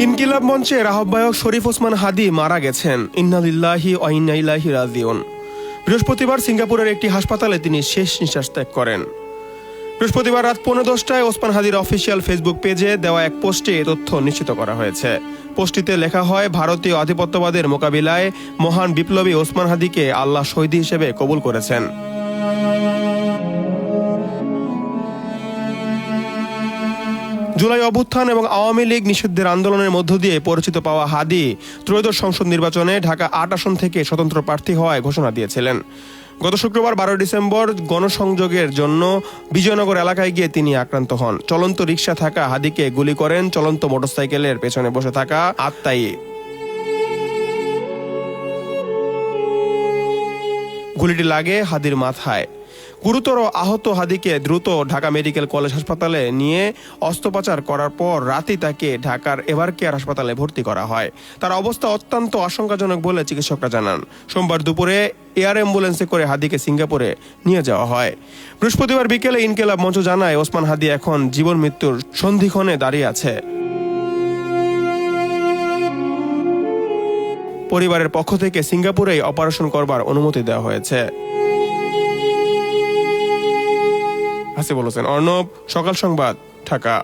ইনকিলাব মঞ্চের আহ্বায়ক শরীফ ওসমান হাদী মারা গেছেন। ইন্না লিল্লাহি ওয়া ইন্না ইলাইহি রাজিউন। বৃহস্পতিবার সিঙ্গাপুরের একটি হাসপাতালে তিনি শেষ নিঃশ্বাস ত্যাগ করেন। বৃহস্পতিবার রাত 10:15টায় ওসমান হাদীর অফিসিয়াল ফেসবুক পেজে দেওয়া এক পোস্টে এ তথ্য নিশ্চিত করা হয়েছে। পোস্টটিতে লেখা হয়, ভারতীয় আধিপত্যবাদের মোকাবিলায় মহান বিপ্লবী ওসমান হাদীকে আল্লাহ শহীদ হিসেবে কবুল করেছেন। জুলাই অভ্যুত্থান এবং আওয়ামী লীগ নিষিদ্ধের আন্দোলনের মধ্য দিয়ে পরিচিত পাওয়া হাদী ত্রয়োদশ সংসদ নির্বাচনে ঢাকা ৮ আসন থেকে স্বতন্ত্র প্রার্থী হওয়ায় ঘোষণা দিয়েছিলেন। গত শুক্রবার 12 ডিসেম্বর গণসংযোগের জন্য বিজয়নগর এলাকায় গিয়ে তিনি আক্রান্ত হন। চলন্ত রিকশা থাকা হাদীকে গুলি করেন চলন্ত মোটরসাইকেলের পেছনে বসে থাকা আত্মাই। গুলিটি লাগে হাদীর মাথায়। গুরুতর আহত হাদীকে দ্রুত ঢাকা মেডিকেল কলেজ হাসপাতালে নিয়ে অস্ত্রোপচার করার পর রাতেই তাকে ঢাকার এভারকেয়ার হাসপাতালে ভর্তি করা হয়। তার অবস্থা অত্যন্ত আশঙ্কাজনক বলে চিকিৎসকরা জানান। সোমবার দুপুরে এয়ার অ্যাম্বুলেন্সে করে হাদীকে সিঙ্গাপুরে নিয়ে যাওয়া হয়। বৃহস্পতিবার বিকেলে ইনকিলাব মঞ্চ জানায়, ওসমান হাদী এখন জীবন মৃত্যুর সন্ধিক্ষণে দাঁড়িয়ে আছে। পরিবারের পক্ষ থেকে সিঙ্গাপুরেই অপারেশন করবার অনুমতি দেওয়া হয়েছে। হাসিবুল হোসেন অর্ণব, সকাল সংবাদ, ঢাকা।